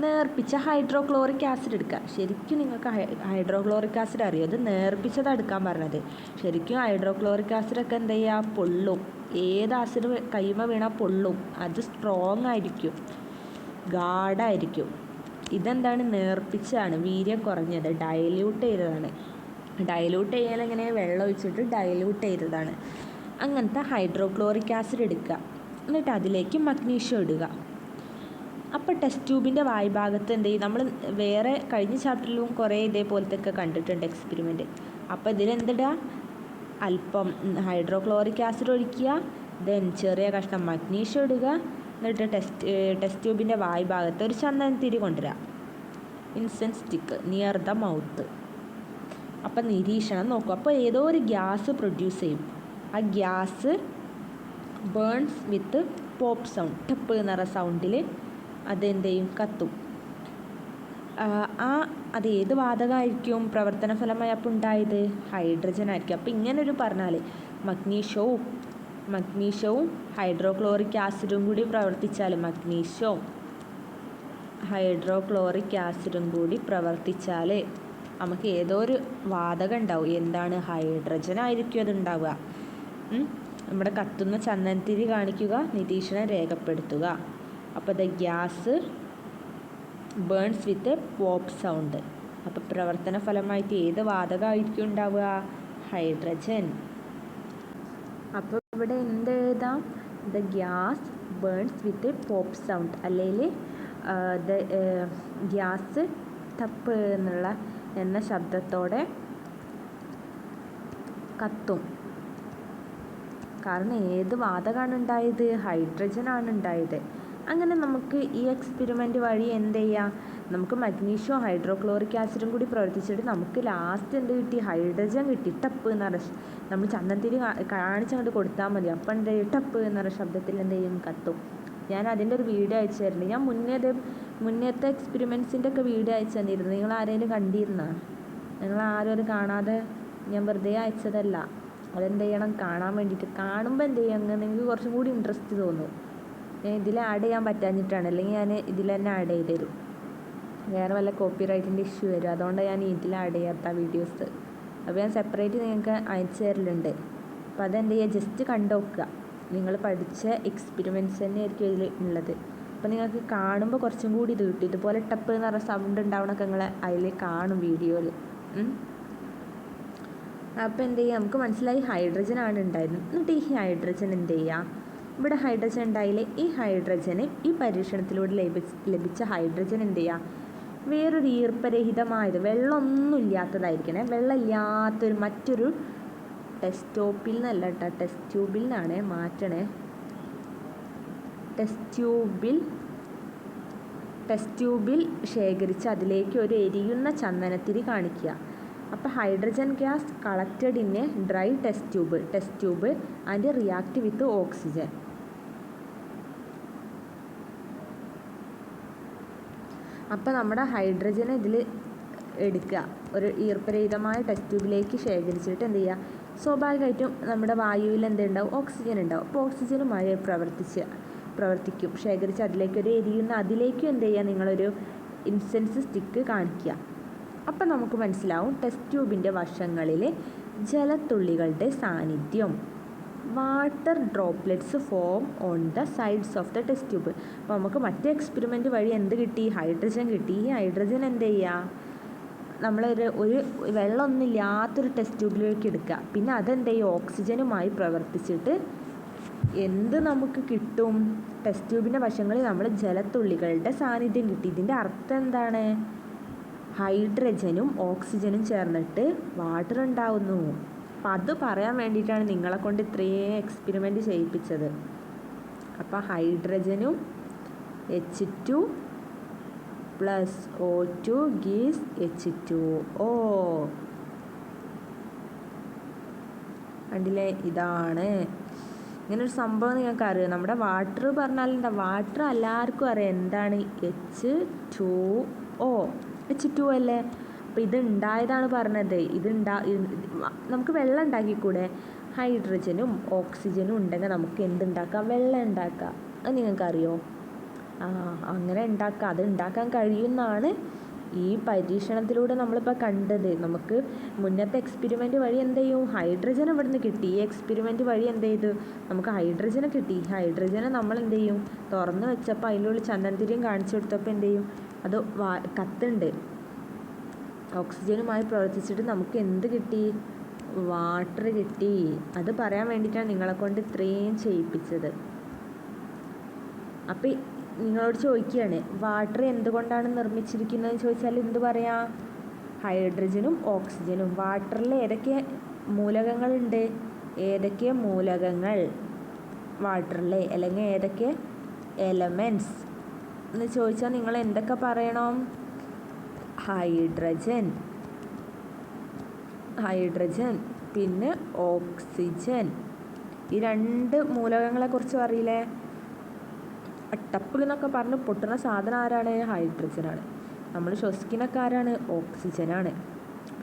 നേർപ്പിച്ച ഹൈഡ്രോക്ലോറിക് ആസിഡ് എടുക്കുക. ശരിക്കും നിങ്ങൾക്ക് ഹൈഡ്രോക്ലോറിക് ആസിഡ് അറിയും, അത് നേർപ്പിച്ചതാണ് എടുക്കാൻ പറഞ്ഞത്. ശരിക്കും ഹൈഡ്രോക്ലോറിക് ആസിഡൊക്കെ എന്ത് ചെയ്യുക, പൊള്ളും. ഏത് ആസിഡ് കയ്യുമ്മ വീണാൽ പൊള്ളും. അത് സ്ട്രോങ് ആയിരിക്കും, ഗാഢായിരിക്കും. ഇതെന്താണ്, നേർപ്പിച്ചാണ്, വീര്യം കുറഞ്ഞത്, ഡയല്യൂട്ട് ചെയ്തതാണ്. ഡയല്യൂട്ട് ചെയ്യാൻ എങ്ങനെ, വെള്ളം ഒഴിച്ചിട്ട് ഡയല്യൂട്ട് ചെയ്തതാണ്. അങ്ങനത്തെ ഹൈഡ്രോക്ലോറിക് ആസിഡ് എടുക്കുക. എന്നിട്ട് അതിലേക്ക് മഗ്നീഷ്യം ഇടുക. അപ്പോൾ ടെസ്റ്റ് ട്യൂബിൻ്റെ വായ്ഭാഗത്ത് എന്ത് ചെയ്യും, നമ്മൾ വേറെ കഴിഞ്ഞ ചാപ്റ്ററിലും കുറേ ഇതേപോലത്തെ ഒക്കെ കണ്ടിട്ടുണ്ട് എക്സ്പെരിമെൻറ്റ്. അപ്പോൾ ഇതിലെന്തിടുക, അല്പം ഹൈഡ്രോക്ലോറിക് ആസിഡ് ഒഴിക്കുക, ദെൻ ചെറിയ കഷ്ണം മഗ്നീഷ്യം ഇടുക. എന്നിട്ട് ടെസ്റ്റ് ട്യൂബിൻ്റെ വായ്ഭാഗത്ത് ഒരു ചന്ദനത്തിരി കൊണ്ടുവരിക, incense stick near the mouth. അപ്പം നിരീക്ഷണം നോക്കുക. അപ്പോൾ ഏതോ ഒരു ഗ്യാസ് പ്രൊഡ്യൂസ് ചെയ്യും. ആ gas burns with pop sound, ടപ്പ് എന്നുള്ള സൗണ്ടിൽ അതെന്ത് ചെയ്യും, കത്തും. അത് ഏത് വാതകമായിരിക്കും പ്രവർത്തന ഫലമായി അപ്പോൾ ഉണ്ടായത്, ഹൈഡ്രജൻ ആയിരിക്കും. അപ്പോൾ ഇങ്ങനൊരു പറഞ്ഞാൽ മഗ്നീഷ്യവും ഹൈഡ്രോക്ലോറിക് ആസിഡും കൂടി പ്രവർത്തിച്ചാൽ, മഗ്നീഷ്യവും ഹൈഡ്രോക്ലോറിക് ആസിഡും കൂടി പ്രവർത്തിച്ചാൽ നമുക്ക് ഏതോ ഒരു വാതകം ഉണ്ടാവും. എന്താണ്, ഹൈഡ്രജൻ ആയിരിക്കും അതുണ്ടാവുക. നമ്മുടെ കത്തുന്ന ചന്ദനത്തിരി കാണിക്കുക, നിരീക്ഷണം രേഖപ്പെടുത്തുക. അപ്പോൾ the gas burns with pop sound. അപ്പോൾ പ്രവർത്തന ഫലമായിട്ട് ഏത് വാതകമായിരിക്കും ഉണ്ടാവുക, ഹൈഡ്രജൻ. അപ്പോൾ ഇവിടെ എന്ത് എഴുതാം, the gas burns with pop sound, അല്ലെങ്കിൽ ദ ഗ്യാസ് ടപ്പ് എന്ന ശബ്ദത്തോടെ കത്തും. കാരണം ഏത് വാതകമാണ് ഉണ്ടായത്, ഹൈഡ്രജനാണ് ഉണ്ടായത്. അങ്ങനെ നമുക്ക് ഈ എക്സ്പെരിമെൻറ്റ് വഴി എന്ത് ചെയ്യാം, നമുക്ക് മഗ്നീഷ്യവും ഹൈഡ്രോക്ലോറിക് ആസിഡും കൂടി പ്രവർത്തിച്ചിട്ട് നമുക്ക് ലാസ്റ്റ് എന്ത് കിട്ടി, ഹൈഡ്രജൻ കിട്ടി. ടപ്പ് എന്ന് പറഞ്ഞ നമ്മൾ ചന്ദനത്തിരി കാണിച്ചങ്ങോട്ട് കൊടുത്താൽ മതി. അപ്പം എന്ത് ചെയ്യും, ടപ്പ് എന്ന് പറഞ്ഞ ശബ്ദത്തിൽ എന്ത് ചെയ്യും, കത്തും. ഞാൻ അതിൻ്റെ ഒരു വീഡിയോ അയച്ചു തരുന്നുണ്ട്. ഞാൻ മുന്നേത്തെ എക്സ്പെരിമെൻറ്റ്സിൻ്റെ ഒക്കെ വീഡിയോ അയച്ചു തന്നിരുന്നു. നിങ്ങൾ ആരെങ്കിലും കണ്ടിരുന്നോ? നിങ്ങൾ ആരും അത് കാണാതെ ഞാൻ വെറുതെ അയച്ചതല്ല. അതെന്ത് ചെയ്യണം, കാണാൻ വേണ്ടിയിട്ട്. കാണുമ്പോൾ എന്ത് ചെയ്യും, അങ്ങനെ നിങ്ങൾക്ക് കുറച്ചും കൂടി ഇൻട്രസ്റ്റ് തോന്നും. ഇതിൽ ആഡ് ചെയ്യാൻ പറ്റാഞ്ഞിട്ടാണ്, അല്ലെങ്കിൽ ഞാൻ ഇതിൽ തന്നെ ആഡ് ചെയ്ത് തരും. വേറെ വല്ല കോപ്പി റൈറ്റിൻ്റെ ഇഷ്യൂ വരും, അതുകൊണ്ട് ഞാൻ ഇതിൽ ആഡ് ചെയ്യാത്ത വീഡിയോസ്. അപ്പോൾ ഞാൻ സെപ്പറേറ്റ് നിങ്ങൾക്ക് അയച്ചു തരലുണ്ട്. അപ്പോൾ അതെന്ത് ചെയ്യുക, ജസ്റ്റ് കണ്ടു നോക്കുക. നിങ്ങൾ പഠിച്ച എക്സ്പെരിമെൻറ്റ്സ് തന്നെ ആയിരിക്കും ഇതിൽ ഉള്ളത്. അപ്പോൾ നിങ്ങൾക്ക് കാണുമ്പോൾ കുറച്ചും കൂടി ഇത് കിട്ടും. ഇതുപോലെ ടപ്പ് എന്ന് പറഞ്ഞ സൗണ്ട് ഉണ്ടാവണമൊക്കെ നിങ്ങൾ അതിൽ കാണും വീഡിയോയിൽ. അപ്പോൾ എന്ത് ചെയ്യുക, നമുക്ക് മനസ്സിലായി ഹൈഡ്രജൻ ആണ് ഉണ്ടായിരുന്നത്. എന്നിട്ട് ഈ ഹൈഡ്രജൻ എന്ത് ചെയ്യുക, ഇവിടെ ഹൈഡ്രജൻ ഉണ്ടായില്ലേ, ഈ ഹൈഡ്രജന് ഈ പരീക്ഷണത്തിലൂടെ ലഭിച്ച ഹൈഡ്രജൻ എന്ത് ചെയ്യുക, വേറൊരു ഈർപ്പരഹിതമായത്, വെള്ളമൊന്നും ഇല്ലാത്തതായിരിക്കണേ, വെള്ളമില്ലാത്തൊരു മറ്റൊരു ടെസ്റ്റ് ട്യൂബിൽ നിന്നാണ് മാറ്റണേ. ടെസ്റ്റ് ട്യൂബിൽ ശേഖരിച്ച് അതിലേക്ക് ഒരു എരിയുന്ന ചന്ദനത്തിരി കാണിക്കുക. അപ്പോൾ hydrogen gas collected in A dry test tube and react with oxygen. അപ്പോൾ നമ്മുടെ ഹൈഡ്രജൻ ഇതിൽ എടുക്കുക, ഒരു ഈർപ്പരഹിതമായ ടെസ്റ്റ് ട്യൂബിലേക്ക് ശേഖരിച്ചിട്ട് എന്ത് ചെയ്യുക, സ്വാഭാവികമായിട്ടും നമ്മുടെ വായുവിൽ എന്തുണ്ടാവും, ഓക്സിജൻ ഉണ്ടാവും. അപ്പോൾ ഓക്സിജനുമായി പ്രവർത്തിക്കും. ശേഖരിച്ച് അതിലേക്കൊരു എരിയുന്ന, അതിലേക്കും എന്ത് ചെയ്യുക, നിങ്ങളൊരു ഇൻസെൻസ് സ്റ്റിക്ക് കാണിക്കുക. അപ്പം നമുക്ക് മനസ്സിലാവും ടെസ്റ്റ് ട്യൂബിൻ്റെ വശങ്ങളിൽ ജലത്തുള്ളികളുടെ സാന്നിധ്യം. Water droplets form on the sides of the test tube. അപ്പോൾ നമുക്ക് മറ്റേ എക്സ്പെരിമെൻറ്റ് വഴി എന്ത് കിട്ടി, ഹൈഡ്രജൻ കിട്ടി. ഈ ഹൈഡ്രജൻ എന്ത് ചെയ്യുക, നമ്മളൊരു വെള്ളമൊന്നും ഇല്ലാത്തൊരു ടെസ്റ്റ് ട്യൂബിലേക്ക് എടുക്കുക. പിന്നെ അതെന്ത് ചെയ്യും, ഓക്സിജനുമായി പ്രവർത്തിച്ചിട്ട് എന്ത് നമുക്ക് കിട്ടും, ടെസ്റ്റ് ട്യൂബിൻ്റെ വശങ്ങളിൽ നമ്മൾ ജലത്തുള്ളികളുടെ സാന്നിധ്യം കിട്ടി. ഇതിൻ്റെ അർത്ഥം എന്താണ്, ഹൈഡ്രജനും ഓക്സിജനും ചേർന്നിട്ട് വാട്ടർ ഉണ്ടാവുന്നു. അപ്പം അത് പറയാൻ വേണ്ടിയിട്ടാണ് നിങ്ങളെ കൊണ്ട് ഇത്രയും എക്സ്പെരിമെൻറ്റ് ചെയ്യിപ്പിച്ചത്. അപ്പോൾ ഹൈഡ്രജനും H2 + O2 gives H2O. കണ്ടില്ലേ, ഇതാണ് ഇങ്ങനൊരു സംഭവം. നിങ്ങൾക്ക് അറിയാം, നമ്മുടെ വാട്ടർ പറഞ്ഞാൽ എന്താ, വാട്ടർ എല്ലാവർക്കും അറിയാം എന്താണ്, H2O. H2O അല്ലേ. അപ്പോൾ ഇത് ഉണ്ടായതാണ് പറഞ്ഞത്. നമുക്ക് വെള്ളം ഉണ്ടാക്കിക്കൂടെ, ഹൈഡ്രജനും ഓക്സിജനും ഉണ്ടെങ്കിൽ നമുക്ക് എന്തുണ്ടാക്കാം, വെള്ളം ഉണ്ടാക്കാം. അത് നിങ്ങൾക്കറിയോ? അങ്ങനെ ഉണ്ടാക്കുക, അത് ഉണ്ടാക്കാൻ കഴിയുമെന്നാണ് ഈ പരീക്ഷണത്തിലൂടെ നമ്മളിപ്പോൾ കണ്ടത്. നമുക്ക് മുന്നത്തെ എക്സ്പെരിമെൻ്റ് വഴി എന്ത് ചെയ്യും, ഹൈഡ്രജൻ ഇവിടുന്ന് കിട്ടി. ഈ എക്സ്പെരിമെൻ്റ് വഴി എന്ത് ചെയ്തു, നമുക്ക് ഹൈഡ്രജനെ കിട്ടി. ഹൈഡ്രജനെ നമ്മൾ എന്ത് ചെയ്യും, തുറന്ന് വെച്ചപ്പോൾ അതിലുള്ള ചന്ദനത്തിരിയും കാണിച്ചു കൊടുത്തപ്പോൾ എന്ത് ചെയ്യും, അത് കത്തുണ്ട്. ഓക്സിജനുമായി പ്രവർത്തിച്ചിട്ട് നമുക്ക് എന്ത് കിട്ടി, വാട്ടർ കിട്ടി. അത് പറയാൻ വേണ്ടിയിട്ടാണ് നിങ്ങളെ കൊണ്ട് ഇത്രയും ചെയ്യിപ്പിച്ചത്. അപ്പം നിങ്ങളോട് ചോദിക്കുകയാണ്, വാട്ടർ എന്തുകൊണ്ടാണ് നിർമ്മിച്ചിരിക്കുന്നതെന്ന് ചോദിച്ചാൽ എന്ത് പറയാം, ഹൈഡ്രജനും ഓക്സിജനും. വാട്ടറിൽ ഏതൊക്കെ മൂലകങ്ങളുണ്ട്, ഏതൊക്കെ മൂലകങ്ങൾ വാട്ടറിൽ, അല്ലെങ്കിൽ ഏതൊക്കെ എലമെൻറ്റ്സ് എന്ന് ചോദിച്ചാൽ നിങ്ങൾ എന്തൊക്കെ പറയണം, ഹൈഡ്രജൻ പിന്നെ ഓക്സിജൻ. ഈ 2 മൂലകങ്ങളെക്കുറിച്ച് അറിയില്ലേ. ടപ്പിൽ എന്നൊക്കെ പറഞ്ഞ് പൊട്ടുന്ന സാധനം ആരാണ്, ഹൈഡ്രജനാണ്. നമ്മൾ ശ്വസിക്കുന്നൊക്കെ ആരാണ്, ഓക്സിജനാണ്.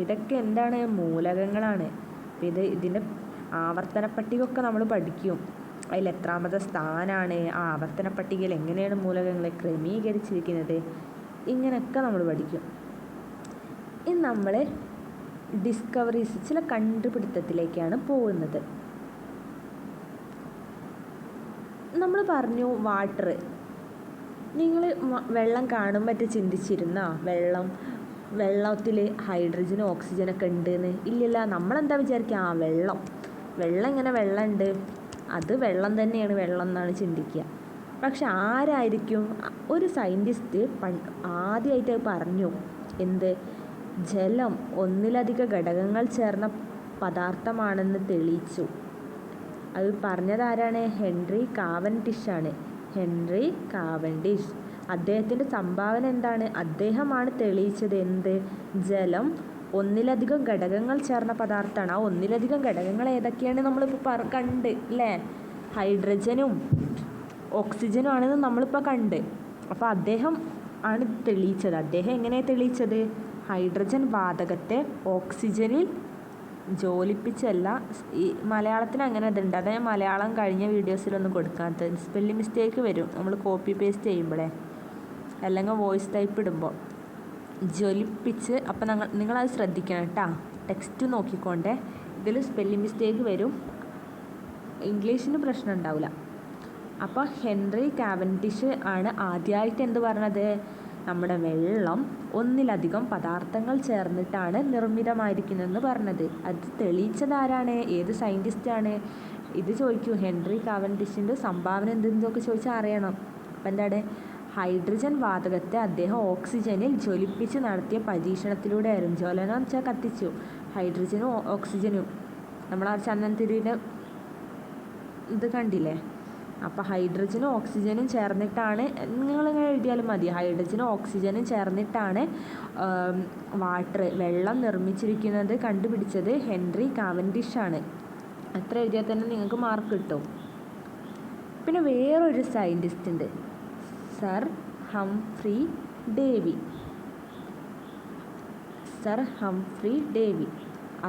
ഇതൊക്കെ എന്താണ്, മൂലകങ്ങളാണ്. ഇതിൻ്റെ ആവർത്തന പട്ടികയൊക്കെ നമ്മൾ പഠിക്കും. അതിൽ എത്രാമത്തെ സ്ഥാനമാണ്, ആ ആവർത്തന പട്ടികയിൽ എങ്ങനെയാണ് മൂലകങ്ങളെ ക്രമീകരിച്ചിരിക്കുന്നത്, ഇങ്ങനെയൊക്കെ നമ്മൾ പഠിക്കും. ഇനി നമ്മൾ ഡിസ്കവറീസ്, ചില കണ്ടുപിടുത്തത്തിലേക്കാണ് പോകുന്നത്. നമ്മൾ പറഞ്ഞു വാട്ടർ. നിങ്ങൾ വെള്ളം കാണുമ്പോൾ ചിന്തിച്ചിരുന്ന വെള്ളത്തിൽ ഹൈഡ്രജനും ഓക്സിജനൊക്കെ ഉണ്ടെന്ന്? ഇല്ലല്ല. നമ്മളെന്താ വിചാരിക്കുക, വെള്ളം ഇങ്ങനെ വെള്ളമുണ്ട്, അത് വെള്ളം തന്നെയാണ് വെള്ളം എന്നാണ് ചിന്തിക്കുക. പക്ഷെ ആരായിരിക്കും ഒരു സയൻറ്റിസ്റ്റ് ആദ്യമായിട്ട് പറഞ്ഞു, എന്ത്, ജലം ഒന്നിലധികം ഘടകങ്ങൾ ചേർന്ന പദാർത്ഥമാണെന്ന് തെളിയിച്ചു. അത് പറഞ്ഞതാരാണ്, ഹെൻറി കാവൻഡിഷ് ആണ്. Henry Cavendish. അദ്ദേഹത്തിൻ്റെ സംഭാവന എന്താണ്, അദ്ദേഹമാണ് തെളിയിച്ചത് എന്ത്, ജലം ഒന്നിലധികം ഘടകങ്ങൾ ചേർന്ന പദാർത്ഥമാണ്. ആ ഒന്നിലധികം ഘടകങ്ങൾ ഏതൊക്കെയാണ് നമ്മളിപ്പോൾ കണ്ട് അല്ലേ, ഹൈഡ്രജനും ഓക്സിജനും ആണെന്ന് നമ്മളിപ്പോൾ കണ്ട്. അപ്പോൾ അദ്ദേഹം ആണ് തെളിയിച്ചത്. അദ്ദേഹം എങ്ങനെയാണ് തെളിയിച്ചത്, ഹൈഡ്രജൻ വാതകത്തെ ഓക്സിജനിൽ ജ്വലിപ്പിച്ചല്ല. ഈ മലയാളത്തിന് അങ്ങനെ ഇതുണ്ട്, അത് ഞാൻ മലയാളം കഴിഞ്ഞ വീഡിയോസിലൊന്നും കൊടുക്കാത്തത്. സ്പെല്ലിംഗ് മിസ്റ്റേക്ക് വരും നമ്മൾ കോപ്പി പേസ്റ്റ് ചെയ്യുമ്പോഴേ, അല്ലെങ്കിൽ വോയിസ് ടൈപ്പ് ഇടുമ്പോൾ. ജ്വലിപ്പിച്ച്, അപ്പം നിങ്ങളത് ശ്രദ്ധിക്കണം കേട്ടോ, ടെക്സ്റ്റ് നോക്കിക്കൊണ്ടേ. ഇതിൽ സ്പെല്ലിംഗ് മിസ്റ്റേക്ക് വരും, ഇംഗ്ലീഷിന് പ്രശ്നം ഉണ്ടാവില്ല. അപ്പോൾ ഹെൻറി കാവൻഡിഷ് ആണ് ആദ്യമായിട്ട് എന്ത് പറഞ്ഞത്, നമ്മുടെ വെള്ളം ഒന്നിലധികം പദാർത്ഥങ്ങൾ ചേർന്നിട്ടാണ് നിർമ്മിതമായിരിക്കുന്നതെന്ന് പറഞ്ഞത്. അത് തെളിയിച്ചതാരാണ്, ഏത് സയൻറ്റിസ്റ്റാണ് ഇത് ചോദിക്കൂ. ഹെൻറി കാവൻഡിഷിൻ്റെ സംഭാവന എന്തെന്നൊക്കെ ചോദിച്ചാൽ അറിയണം. അപ്പം എന്താണ്, ഹൈഡ്രജൻ വാതകത്തെ അദ്ദേഹം ഓക്സിജനിൽ ജ്വലിപ്പിച്ച് നടത്തിയ പരീക്ഷണത്തിലൂടെ ആയിരുന്നു. ജ്വലനം എന്ന് വെച്ചാൽ കത്തിച്ചു. ഹൈഡ്രജനും ഓക്സിജനും നമ്മൾ ആ ചന്ദനത്തിരിയുടെ ഇത് കണ്ടില്ലേ. അപ്പോൾ ഹൈഡ്രജനും ഓക്സിജനും ചേർന്നിട്ടാണ്, നിങ്ങളിങ്ങനെ എഴുതിയാലും മതി, ഹൈഡ്രജനും ഓക്സിജനും ചേർന്നിട്ടാണ് വെള്ളം നിർമ്മിച്ചിരിക്കുന്നത് കണ്ടുപിടിച്ചത് ഹെൻറി കാവൻഡിഷ് ആണ്. അത്ര എഴുതിയാൽ തന്നെ നിങ്ങൾക്ക് മാർക്ക് കിട്ടും. പിന്നെ വേറൊരു സയൻറ്റിസ്റ്റ് ഉണ്ട്, സർ ഹംഫ്രി ഡേവി.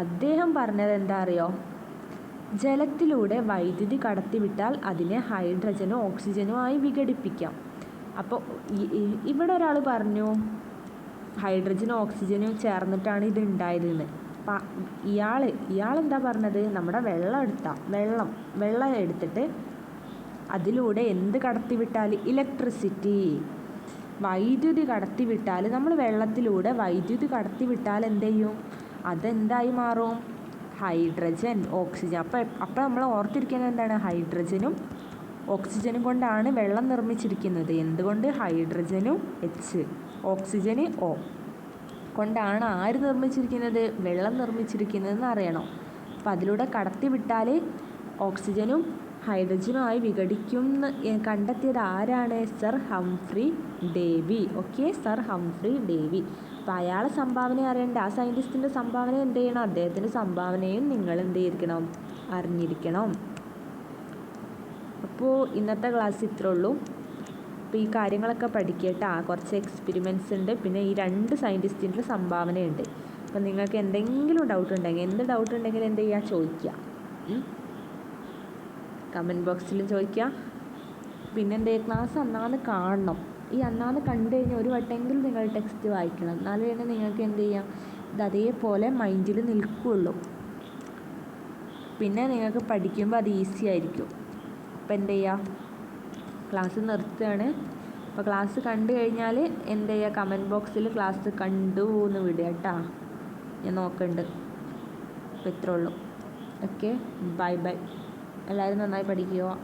അദ്ദേഹം പറഞ്ഞത് എന്താ അറിയോ, ജലത്തിലൂടെ വൈദ്യുതി കടത്തിവിട്ടാൽ അതിനെ ഹൈഡ്രജനും ഓക്സിജനും ആയി വിഘടിപ്പിക്കാം. അപ്പോൾ ഇവിടെ ഒരാൾ പറഞ്ഞു ഹൈഡ്രജനും ഓക്സിജനും ചേർന്നിട്ടാണ് ഇത് ഉണ്ടായതെന്ന്. അപ്പം ഇയാളെന്താ പറഞ്ഞത്, നമ്മുടെ വെള്ളം എടുത്തിട്ട് അതിലൂടെ എന്ത് കടത്തിവിട്ടാൽ, ഇലക്ട്രിസിറ്റി, വൈദ്യുതി കടത്തിവിട്ടാൽ, നമ്മൾ വെള്ളത്തിലൂടെ വൈദ്യുതി കടത്തിവിട്ടാൽ എന്ത് ചെയ്യും, അതെന്തായി മാറും, ഹൈഡ്രജൻ ഓക്സിജൻ. അപ്പോൾ നമ്മൾ ഓർത്തിരിക്കുന്നത് എന്താണ്, ഹൈഡ്രജനും ഓക്സിജനും കൊണ്ടാണ് വെള്ളം നിർമ്മിച്ചിരിക്കുന്നത്. എന്തുകൊണ്ട്, ഹൈഡ്രജനും H, ഓക്സിജന് O കൊണ്ടാണ് ആര് നിർമ്മിച്ചിരിക്കുന്നത്, വെള്ളം നിർമ്മിച്ചിരിക്കുന്നതെന്ന് അറിയണം. അപ്പോൾ അതിലൂടെ കടത്തിവിട്ടാൽ ഓക്സിജനും ഹൈഡ്രജനുമായി വിഘടിക്കുമെന്ന് കണ്ടെത്തിയത് ആരാണ്, sir Humphrey Davy. Sir Humphrey Davy. അപ്പോൾ അയാളെ സംഭാവന അറിയണ്ട, ആ സയൻറ്റിസ്റ്റിൻ്റെ സംഭാവന എന്ത് ചെയ്യണം, അദ്ദേഹത്തിൻ്റെ സംഭാവനയും നിങ്ങൾ എന്ത് ചെയ്തിരിക്കണം, അറിഞ്ഞിരിക്കണം. അപ്പോൾ ഇന്നത്തെ ക്ലാസ് ഇത്രേ ഉള്ളൂ. അപ്പോൾ ഈ കാര്യങ്ങളൊക്കെ പഠിക്കട്ടാ, കുറച്ച് എക്സ്പെരിമെൻറ്റ്സ് ഉണ്ട്, പിന്നെ ഈ 2 സയൻറ്റിസ്റ്റിൻ്റെ സംഭാവനയുണ്ട്. അപ്പോൾ നിങ്ങൾക്ക് എന്തെങ്കിലും ഡൗട്ട് ഉണ്ടെങ്കിൽ, എന്ത് ഡൗട്ട് ഉണ്ടെങ്കിലും എന്ത് ചെയ്യുക, ചോദിക്കുക, കമൻറ്റ് ബോക്സിലും ചോദിക്കുക. പിന്നെ എന്ത് ചെയ്യുക, ക്ലാസ് അന്നാന്ന് കാണണം. ഈ അന്നാന്ന് കണ്ടു കഴിഞ്ഞാൽ ഒരു വട്ടമെങ്കിലും നിങ്ങൾ ടെക്സ്റ്റ് വായിക്കണം. എന്നാലേ നിങ്ങൾക്ക് എന്ത് ചെയ്യാം, ഇത് അതേപോലെ മൈൻഡിൽ നിൽക്കുകയുള്ളൂ. പിന്നെ നിങ്ങൾക്ക് പഠിക്കുമ്പോൾ അത് ഈസി ആയിരിക്കും. അപ്പോൾ എന്ത് ചെയ്യുക, ക്ലാസ് നിർത്തുകയാണ്. അപ്പോൾ ക്ലാസ് കണ്ടു കഴിഞ്ഞാൽ എന്ത് ചെയ്യുക, കമൻറ്റ് ബോക്സിൽ ക്ലാസ് കണ്ടു എന്ന് വിടുക കേട്ടോ. ഞാൻ നോക്കുന്നുണ്ട്. അപ്പോൾ ഇത്രേ ഉള്ളൂ. Okay, bye bye. എല്ലാവരും നന്നായി പഠിക്കുക.